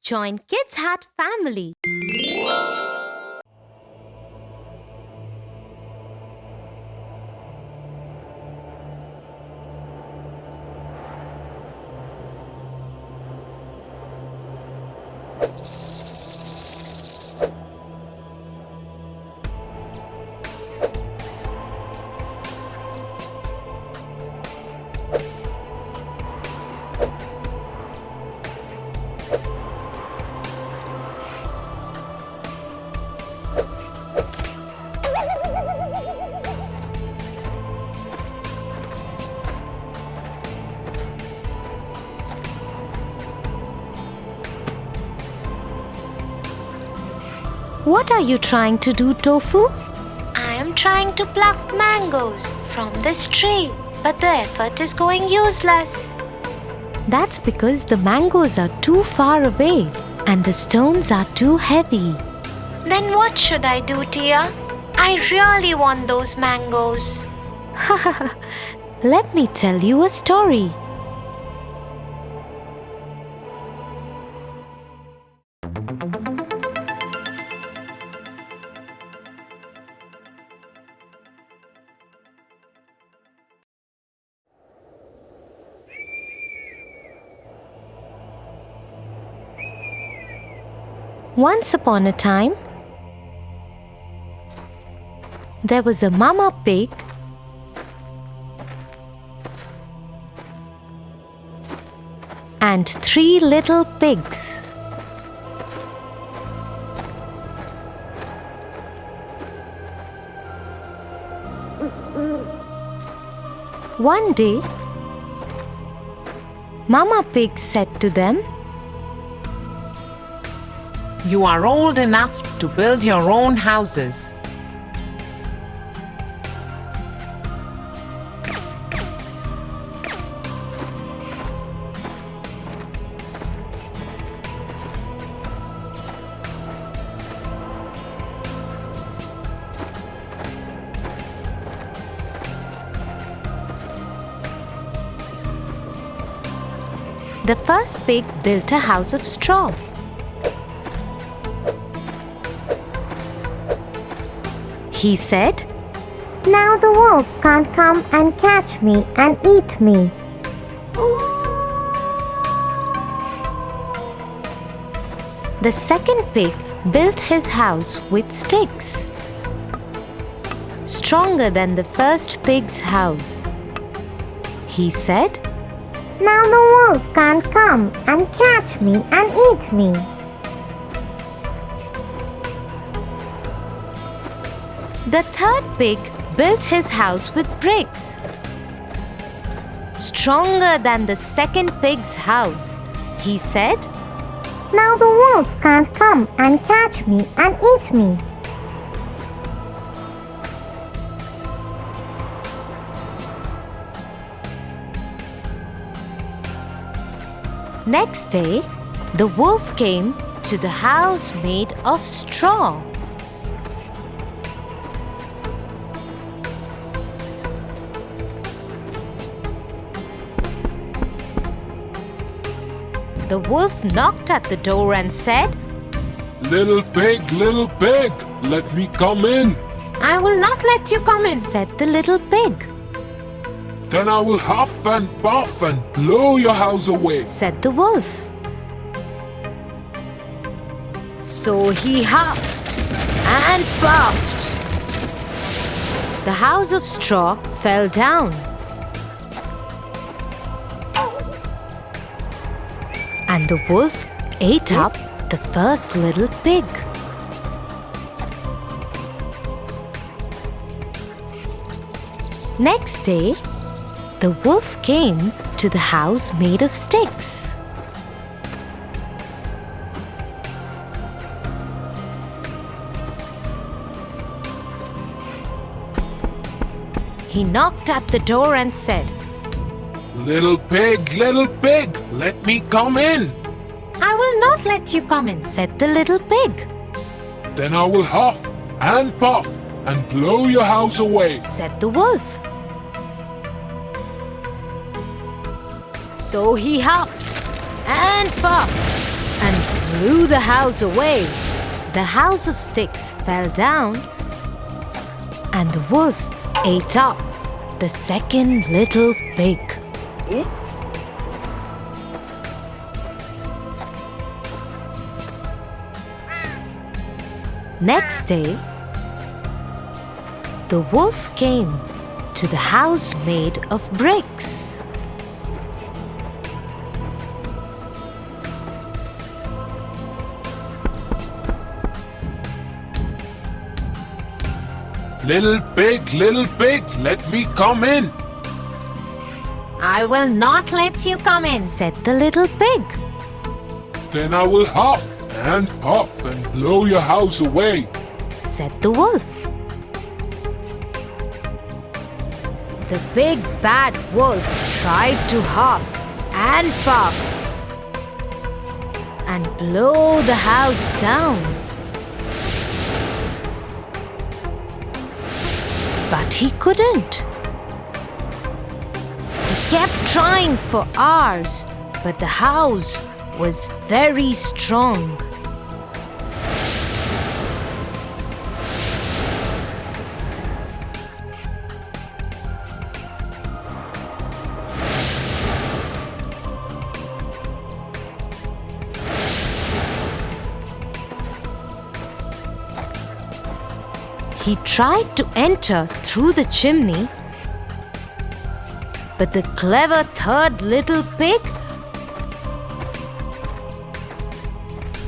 Join Kids Hut family. What are you trying to do, Tofu? I am trying to pluck mangoes from this tree, but the effort is going useless. That's because the mangoes are too far away and the stones are too heavy. Then what should I do, Tia? I really want those mangoes. Let me tell you a story. Once upon a time, there was a mama pig and 3 little pigs. One day, Mama Pig said to them, "You are old enough to build your own houses. The first pig built a house of straw. He said, "Now the wolf can't come and catch me and eat me." The second pig built his house with sticks, stronger than the first pig's house. He said, "Now the wolf can't come and catch me and eat me." The third pig built his house with bricks, stronger than the second pig's house. He said, "Now the wolf can't come and catch me and eat me." Next day, the wolf came to the house made of straw. The wolf knocked at the door and said, Little pig, let me come in." I will not let you come in," said the little pig. "Then I will huff and puff and blow your house away," said the wolf. So he huffed and puffed. The house of straw fell down. And the wolf ate up the first little pig. Next day, the wolf came to the house made of sticks. He knocked at the door and said, Little pig, let me come in." I will not let you come in," said the little pig. "Then I will huff and puff and blow your house away," said the wolf. So he huffed and puffed and blew the house away. The house of sticks fell down, and the wolf ate up the second little pig. Next day, the wolf came to the house made of bricks. Little pig, let me come in. I will not let you come in, Said the little pig. Then I will huff and puff and blow your house away. Said the wolf. The big bad wolf tried to huff and puff and blow the house down. But he couldn't. He kept trying for hours, but the house was very strong. He tried to enter through the chimney, but the clever third little pig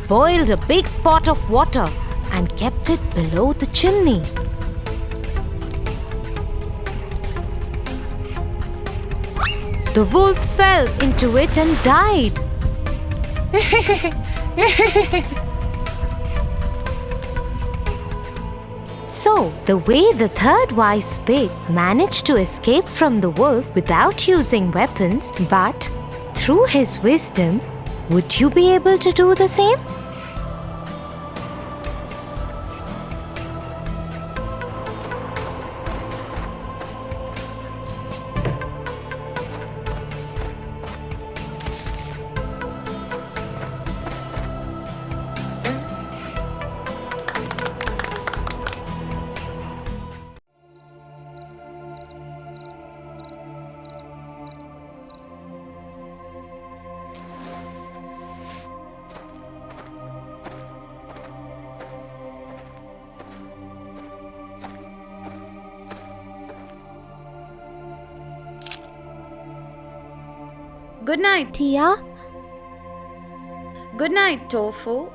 boiled a big pot of water and kept it below the chimney. The wolf fell into it and died. So, the way the third wise pig managed to escape from the wolf without using weapons, but through his wisdom, would you be able to do the same? Good night. Tia? Good night, Tofu.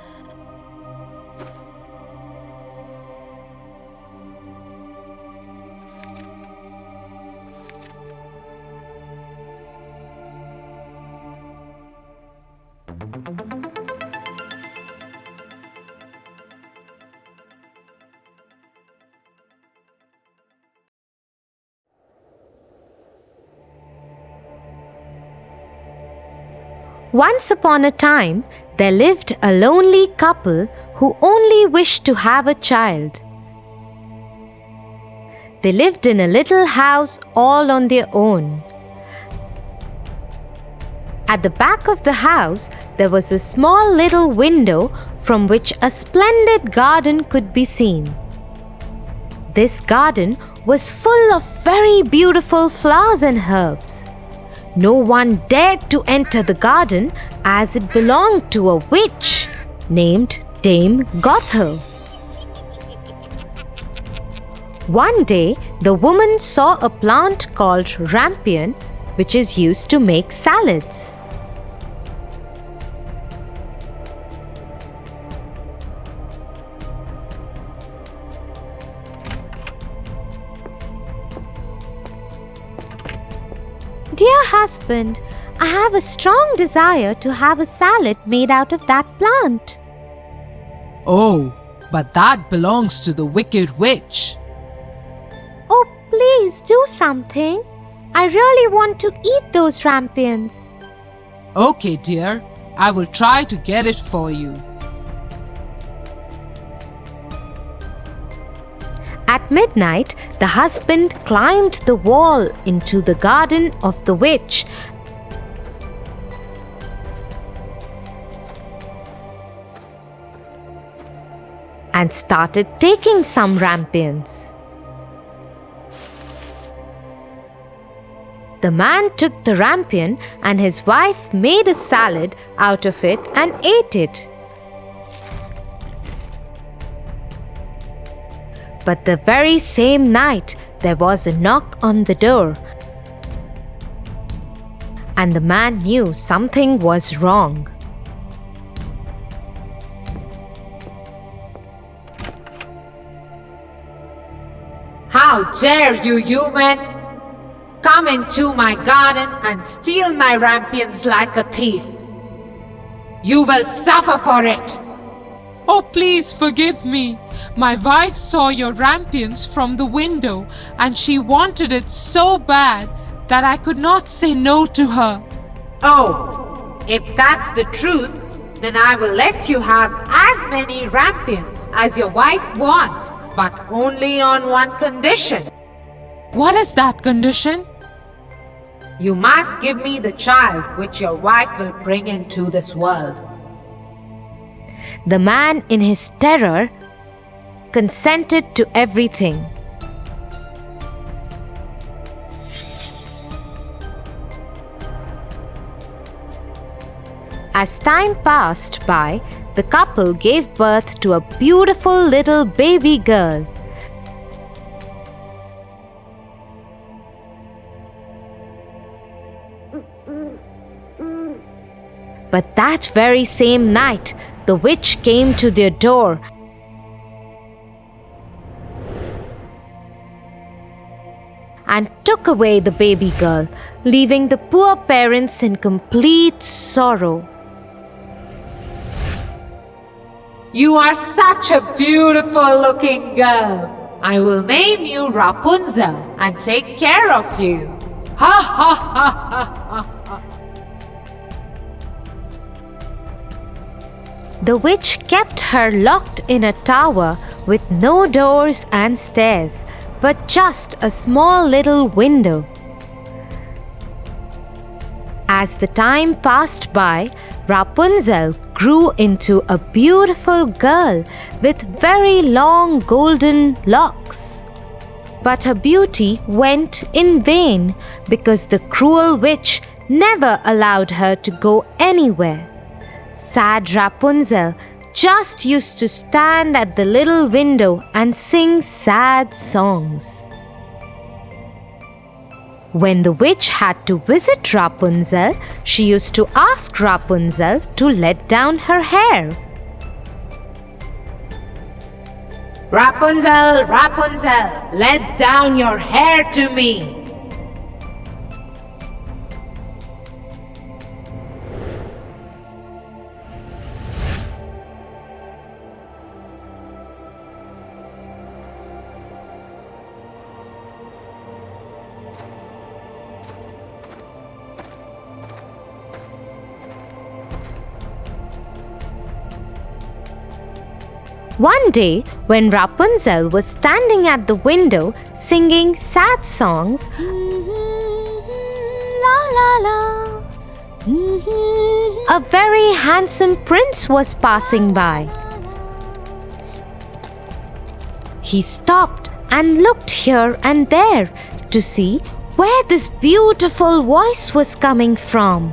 Once upon a time, there lived a lonely couple who only wished to have a child. They lived in a little house all on their own. At the back of the house, there was a small little window from which a splendid garden could be seen. This garden was full of very beautiful flowers and herbs. No one dared to enter the garden as it belonged to a witch named Dame Gothel. One day, the woman saw a plant called rampion, which is used to make salads. Dear husband, I have a strong desire to have a salad made out of that plant. Oh, but that belongs to the wicked witch. Oh, please do something. I really want to eat those rampions. Okay, dear, I will try to get it for you. At midnight, the husband climbed the wall into the garden of the witch and started taking some rampions. The man took the rampion and his wife made a salad out of it and ate it. But the very same night, there was a knock on the door, and the man knew something was wrong. How dare you, human! Come into my garden and steal my rampions like a thief. You will suffer for it. Oh, please forgive me. My wife saw your rampions from the window and she wanted it so bad that I could not say no to her. Oh, if that's the truth, then I will let you have as many rampions as your wife wants, but only on one condition. What is that condition? You must give me the child which your wife will bring into this world. The man, in his terror, consented to everything. As time passed by, the couple gave birth to a beautiful little baby girl. But that very same night, the witch came to their door and took away the baby girl, leaving the poor parents in complete sorrow. You are such a beautiful looking girl. I will name you Rapunzel and take care of you. Ha ha ha ha ha. The witch kept her locked in a tower with no doors and stairs, but just a small little window. As the time passed by, Rapunzel grew into a beautiful girl with very long golden locks. But her beauty went in vain because the cruel witch never allowed her to go anywhere. Sad Rapunzel just used to stand at the little window and sing sad songs. When the witch had to visit Rapunzel, she used to ask Rapunzel to let down her hair. Rapunzel, Rapunzel, let down your hair to me. One day, when Rapunzel was standing at the window singing sad songs, la la la, a very handsome prince was passing by. He stopped and looked here and there to see where this beautiful voice was coming from.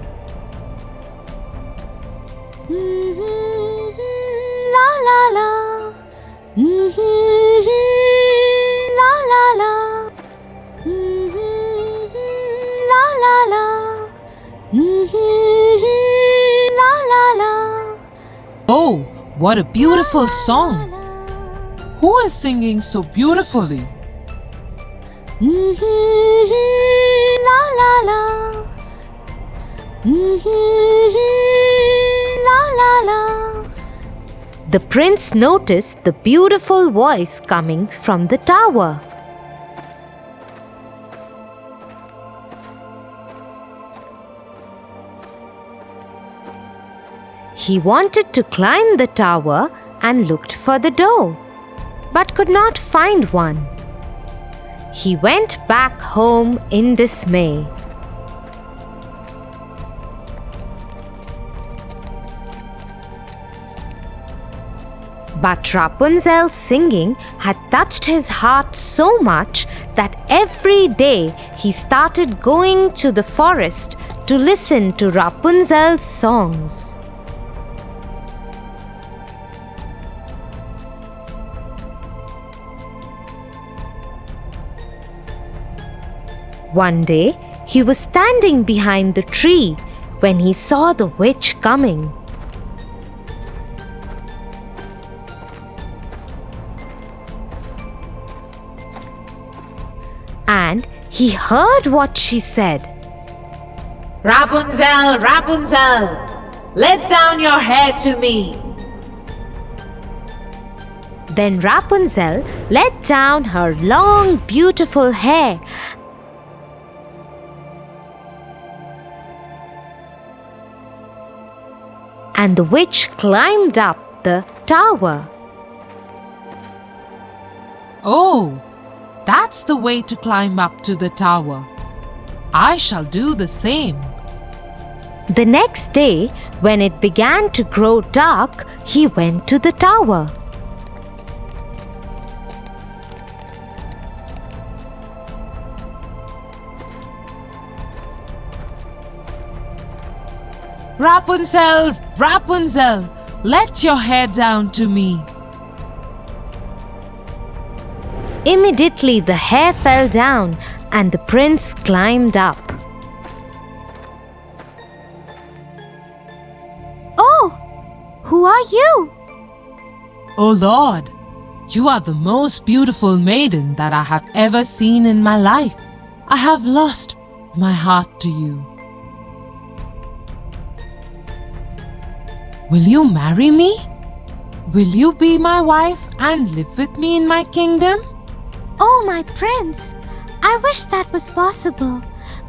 La la la, la la la, la la la, la la la. Oh, what a beautiful song! Who is singing so beautifully? La la la, la la la. The prince noticed the beautiful voice coming from the tower. He wanted to climb the tower and looked for the door, but could not find one. He went back home in dismay. But Rapunzel's singing had touched his heart so much that every day he started going to the forest to listen to Rapunzel's songs. One day, he was standing behind the tree when he saw the witch coming. And he heard what she said. Rapunzel, Rapunzel, let down your hair to me. Then Rapunzel let down her long, beautiful hair, and the witch climbed up the tower. Oh, that's the way to climb up to the tower. I shall do the same. The next day, when it began to grow dark, he went to the tower. Rapunzel, Rapunzel, let your hair down to me. Immediately the hair fell down and the prince climbed up. Oh, who are you? Oh Lord, you are the most beautiful maiden that I have ever seen in my life. I have lost my heart to you. Will you marry me? Will you be my wife and live with me in my kingdom? Oh, my prince, I wish that was possible,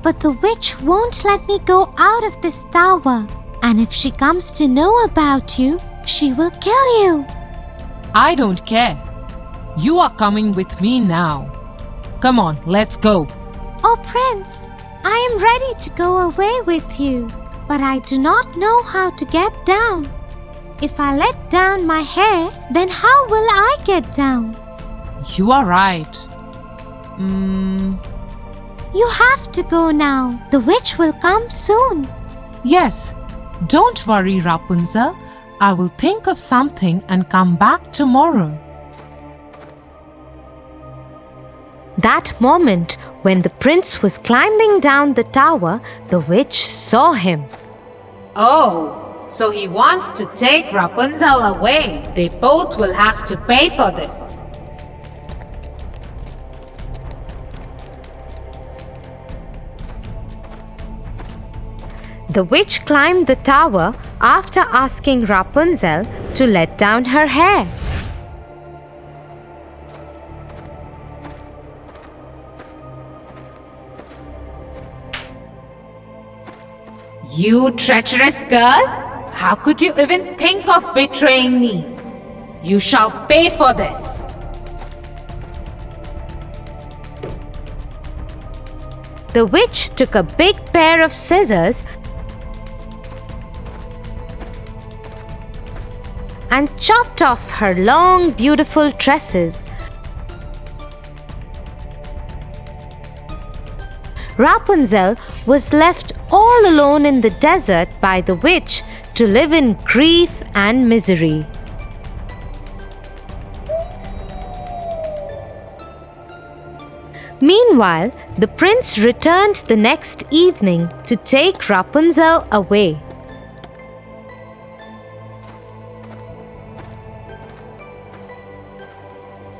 but the witch won't let me go out of this tower. And if she comes to know about you, she will kill you. I don't care. You are coming with me now. Come on, let's go. Oh, prince, I am ready to go away with you, but I do not know how to get down. If I let down my hair, then how will I get down? You are right. You have to go now. The witch will come soon. Yes, don't worry, Rapunzel. I will think of something and come back tomorrow. That moment, when the prince was climbing down the tower, the witch saw him. Oh, so he wants to take Rapunzel away. They both will have to pay for this. The witch climbed the tower after asking Rapunzel to let down her hair. You treacherous girl! How could you even think of betraying me? You shall pay for this. The witch took a big pair of scissors and chopped off her long, beautiful tresses. Rapunzel was left all alone in the desert by the witch to live in grief and misery. Meanwhile, the prince returned the next evening to take Rapunzel away.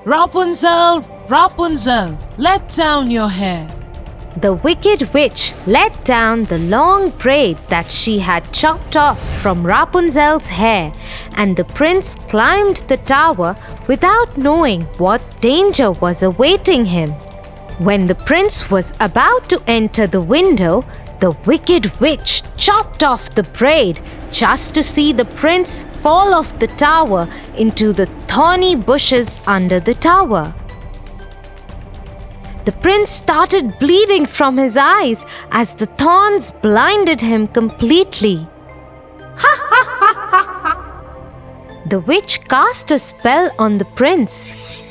Rapunzel, Rapunzel, let down your hair. The wicked witch let down the long braid that she had chopped off from Rapunzel's hair, and the prince climbed the tower without knowing what danger was awaiting him. When the prince was about to enter the window, the wicked witch chopped off the braid just to see the prince fall off the tower into the thorny bushes under the tower. The prince started bleeding from his eyes as the thorns blinded him completely. the witch cast a spell on the prince.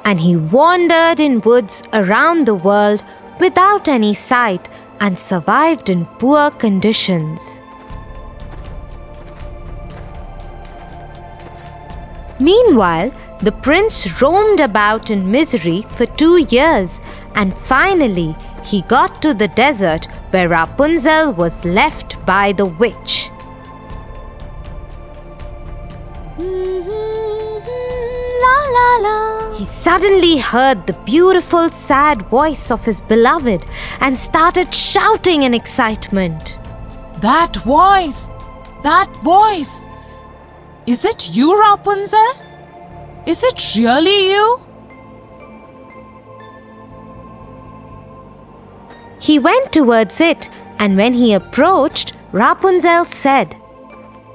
And he wandered in woods around the world without any sight and survived in poor conditions. Meanwhile, the prince roamed about in misery for 2 years, and finally he got to the desert where Rapunzel was left by the witch. La la la. He suddenly heard the beautiful, sad voice of his beloved and started shouting in excitement. That voice! That voice! Is it you, Rapunzel? Is it really you? He went towards it, and when he approached, Rapunzel said,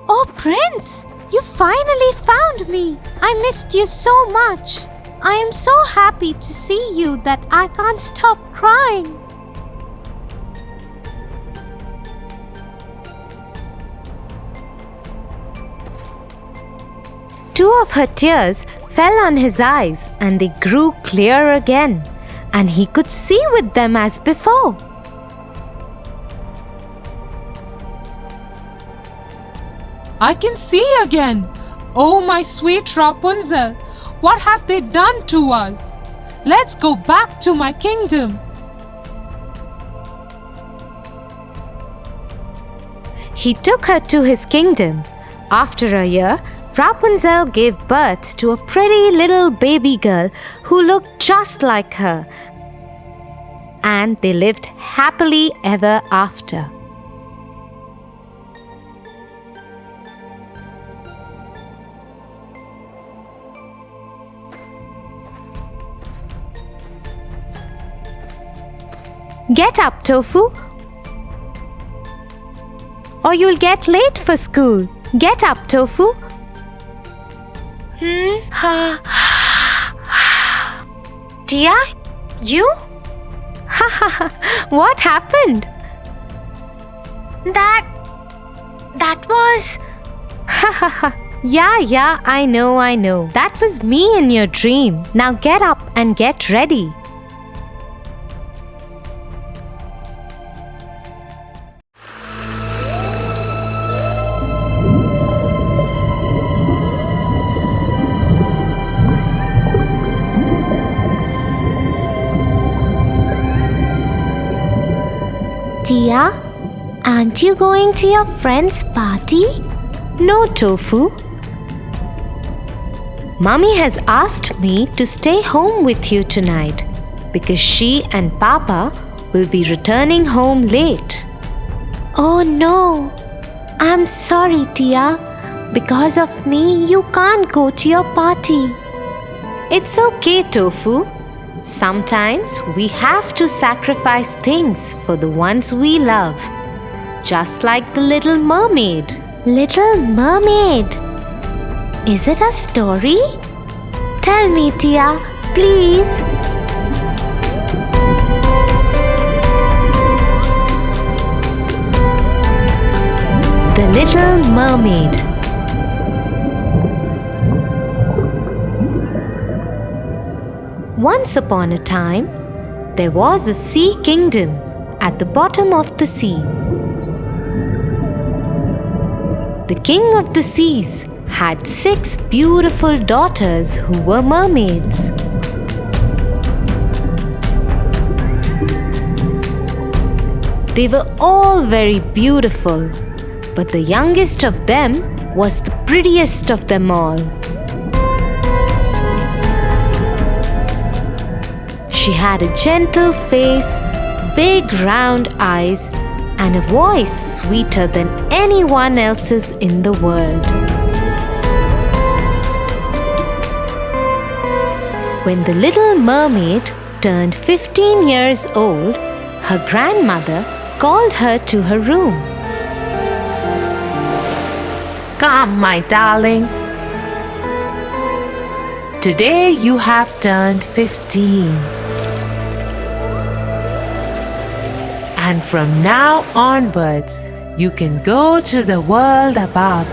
Oh, Prince, you finally found me. I missed you so much. I am so happy to see you that I can't stop crying. Two of her tears fell on his eyes, and they grew clear again, and he could see with them as before. I can see again. Oh, my sweet Rapunzel, what have they done to us? Let's go back to my kingdom. He took her to his kingdom. After a year, Rapunzel gave birth to a pretty little baby girl who looked just like her, and they lived happily ever after. Get up, Tofu, or you'll get late for school. Get up, Tofu. Tia, you? What happened? That was... Yeah, I know. That was me in your dream. Now get up and get ready. Tia, aren't you going to your friend's party? No, Tofu. Mummy has asked me to stay home with you tonight because she and Papa will be returning home late. Oh no, I'm sorry, Tia. Because of me, you can't go to your party. It's okay, Tofu. Sometimes we have to sacrifice things for the ones we love. Just like the Little Mermaid. Little Mermaid. Is it a story? Tell me, Tia, please. The Little Mermaid. Once upon a time, there was a sea kingdom at the bottom of the sea. The king of the seas had 6 beautiful daughters who were mermaids. They were all very beautiful, but the youngest of them was the prettiest of them all. She had a gentle face, big round eyes, and a voice sweeter than anyone else's in the world. When the Little Mermaid turned 15 years old, her grandmother called her to her room. Come, my darling. Today you have turned 15. And from now onwards, you can go to the world above.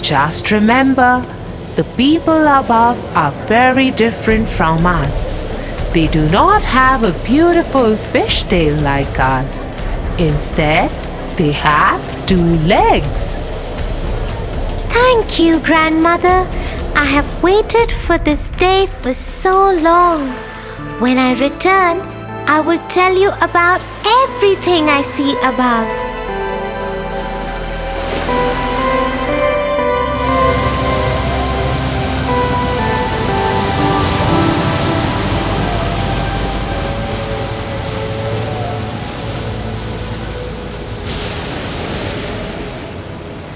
Just remember, the people above are very different from us. They do not have a beautiful fish tail like us. Instead, they have 2 legs. Thank you, Grandmother. I have waited for this day for so long. When I return, I will tell you about everything I see above.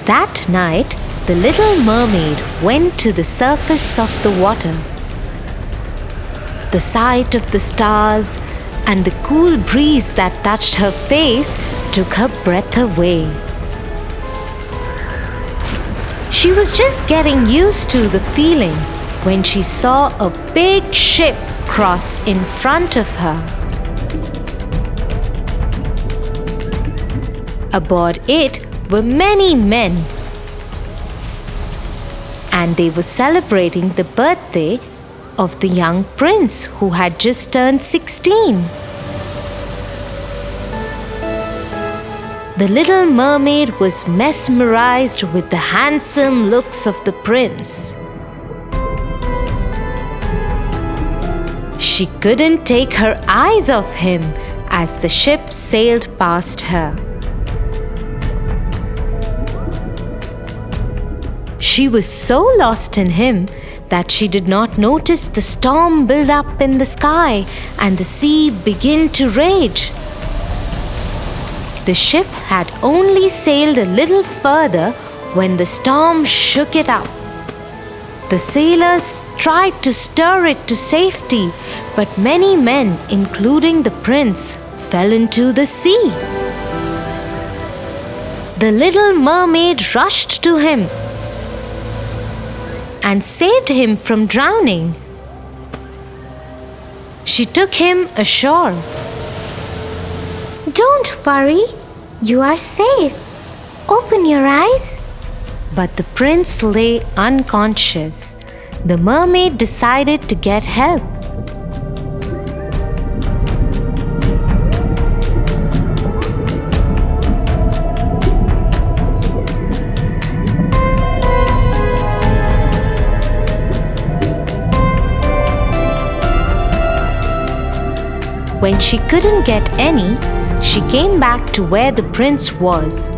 That night, the little mermaid went to the surface of the water. The sight of the stars and the cool breeze that touched her face took her breath away. She was just getting used to the feeling when she saw a big ship cross in front of her. Aboard it were many men, and they were celebrating the birthday of the young prince who had just turned 16. The little mermaid was mesmerized with the handsome looks of the prince. She couldn't take her eyes off him as the ship sailed past her. She was so lost in him that she did not notice the storm build up in the sky and the sea begin to rage. The ship had only sailed a little further when the storm shook it up. The sailors tried to stir it to safety, but many men, including the prince, fell into the sea. The little mermaid rushed to him and saved him from drowning. She took him ashore. Don't worry, you are safe. Open your eyes. But the prince lay unconscious. The mermaid decided to get help. When she couldn't get any, she came back to where the prince was.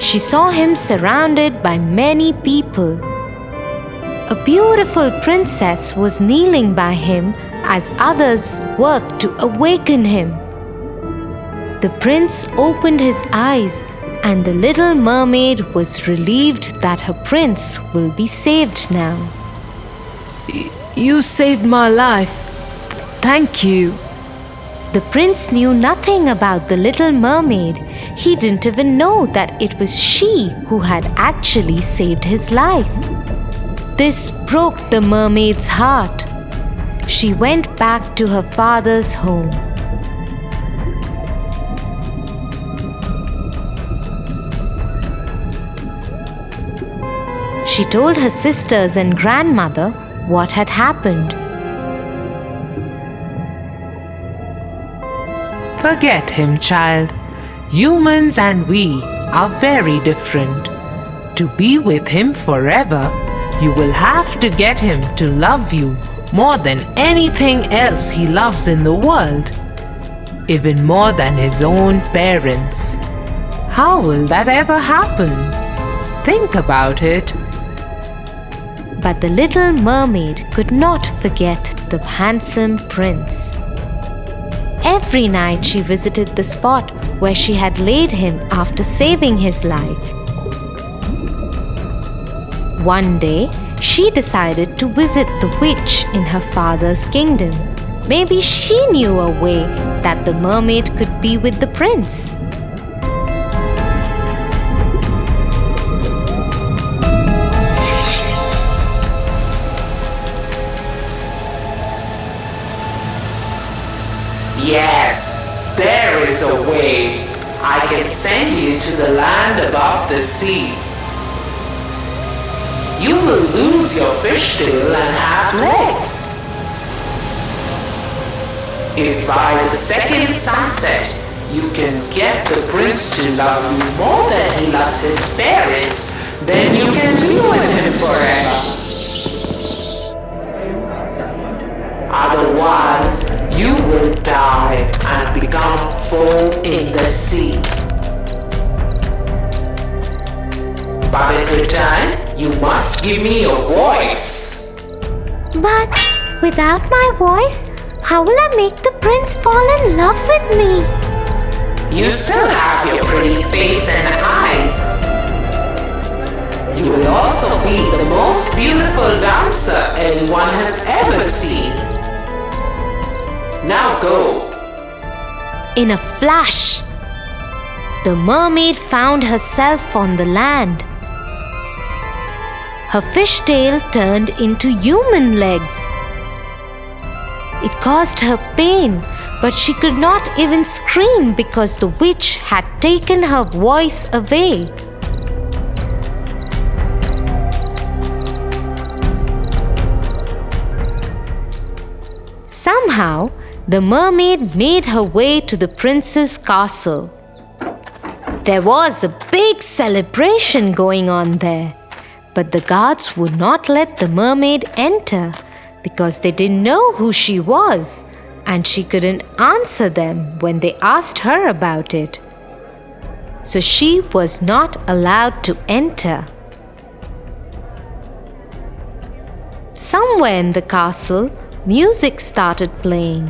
She saw him surrounded by many people. A beautiful princess was kneeling by him as others worked to awaken him. The prince opened his eyes, and the little mermaid was relieved that her prince will be saved now. You saved my life. Thank you. The prince knew nothing about the little mermaid. He didn't even know that it was she who had actually saved his life. This broke the mermaid's heart. She went back to her father's home. She told her sisters and grandmother what had happened. Forget him, child. Humans and we are very different. To be with him forever, you will have to get him to love you more than anything else he loves in the world, even more than his own parents. How will that ever happen? Think about it. But the little mermaid could not forget the handsome prince. Every night she visited the spot where she had laid him after saving his life. One day, she decided to visit the witch in her father's kingdom. Maybe she knew a way that the mermaid could be with the prince. Yes, there is a way. I can send you to the land above the sea. You will lose your fishtail and have legs. If by the second sunset you can get the prince to love you more than he loves his parents, then you can be with him forever. Otherwise, you will die and become foam in the sea. But in return, you must give me your voice. But without my voice, how will I make the prince fall in love with me? You still have your pretty face and eyes. You will also be the most beautiful dancer anyone has ever seen. Now go. In a flash, the mermaid found herself on the land. Her fishtail turned into human legs. It caused her pain, but she could not even scream because the witch had taken her voice away. Somehow, the mermaid made her way to the prince's castle. There was a big celebration going on there, but the guards would not let the mermaid enter because they didn't know who she was, and she couldn't answer them when they asked her about it. So she was not allowed to enter. Somewhere in the castle, music started playing.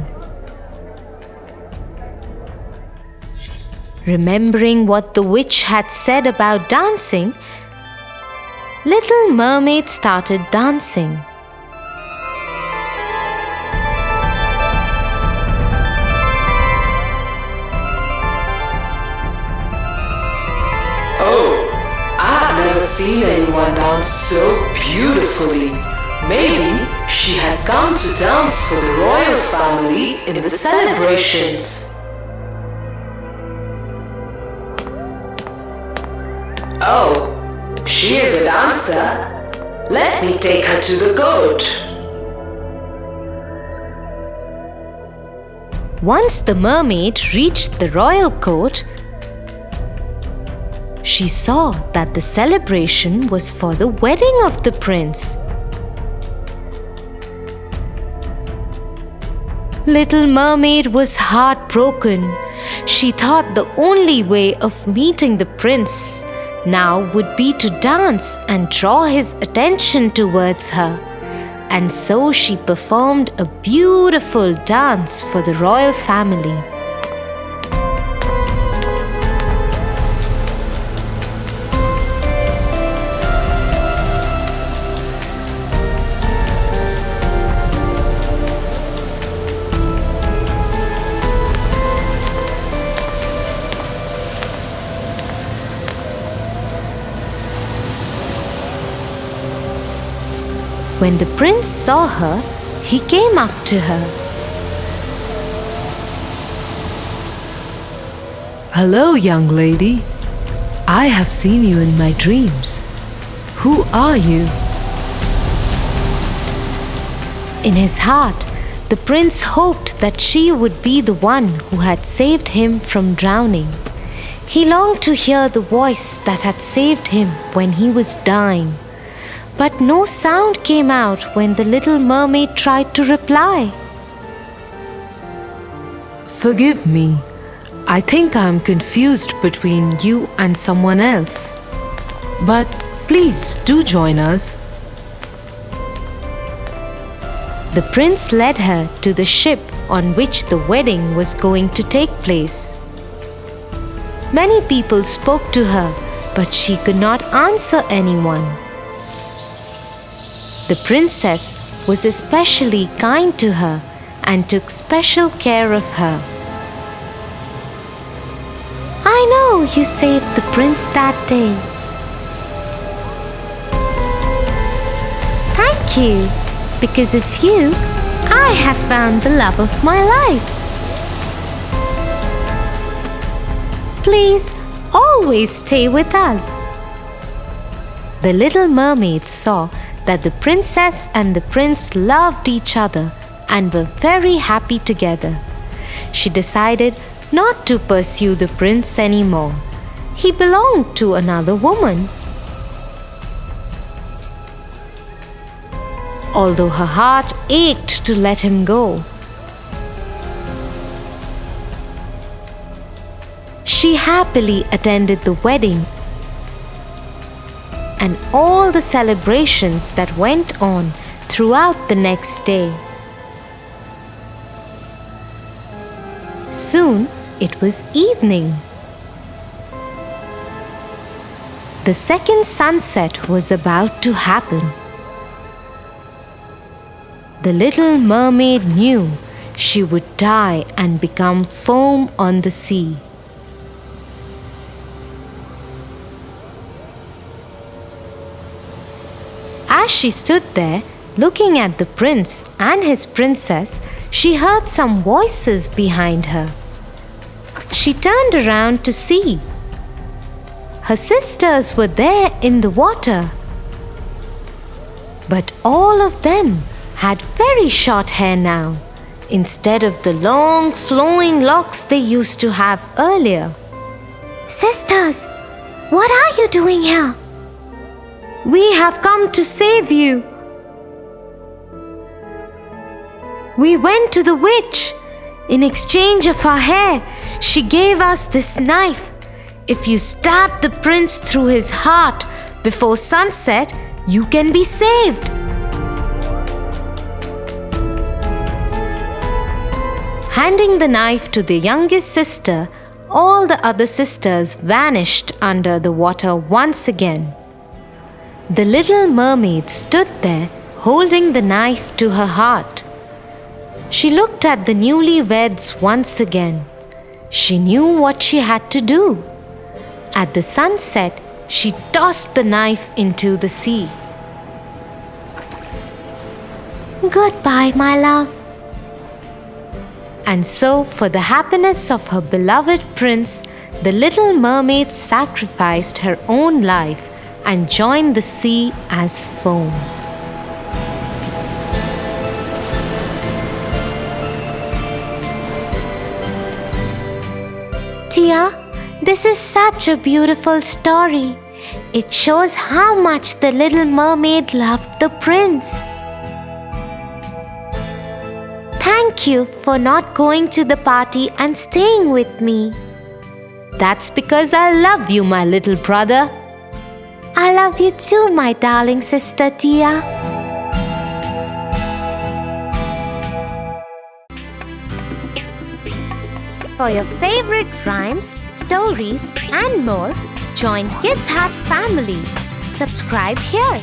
Remembering what the witch had said about dancing, Little Mermaid started dancing. Oh, I've never seen anyone dance so beautifully. Maybe she has come to dance for the royal family in the celebrations. Oh, she is a dancer. Let me take her to the court. Once the mermaid reached the royal court, she saw that the celebration was for the wedding of the prince. Little Mermaid was heartbroken. She thought the only way of meeting the prince now would be to dance and draw his attention towards her. And so she performed a beautiful dance for the royal family. When the prince saw her, he came up to her. Hello, young lady. I have seen you in my dreams. Who are you? In his heart, the prince hoped that she would be the one who had saved him from drowning. He longed to hear the voice that had saved him when he was dying. But no sound came out when the little mermaid tried to reply. Forgive me. I think I am confused between you and someone else. But please do join us. The prince led her to the ship on which the wedding was going to take place. Many people spoke to her, but she could not answer anyone. The princess was especially kind to her and took special care of her. I know you saved the prince that day. Thank you. Because of you, I have found the love of my life. please always stay with us." The little mermaid saw that the princess and the prince loved each other and were very happy together. She decided not to pursue the prince anymore. He belonged to another woman. Although her heart ached to let him go, she happily attended the wedding and all the celebrations that went on throughout the next day. Soon it was evening. The second sunset was about to happen. The little mermaid knew she would die and become foam on the sea. As she stood there, looking at the prince and his princess, she heard some voices behind her. She turned around to see. Her sisters were there in the water. But all of them had very short hair now, instead of the long flowing locks they used to have earlier. Sisters, what are you doing here? "We have come to save you. We went to the witch. In exchange of her hair, she gave us this knife. If you stab the prince through his heart before sunset, you can be saved." Handing the knife to the youngest sister, all the other sisters vanished under the water once again. The little mermaid stood there holding the knife to her heart. She looked at the newlyweds once again. She knew what she had to do. At the sunset, she tossed the knife into the sea. Goodbye, my love. And so, for the happiness of her beloved prince, the little mermaid sacrificed her own life and joined the sea as foam. Tia, this is such a beautiful story. It shows how much the little mermaid loved the prince. Thank you for not going to the party and staying with me. That's because I love you, my little brother. I love you too, my darling sister Tia. For your favorite rhymes, stories, and more, join Kids Hut family. Subscribe here.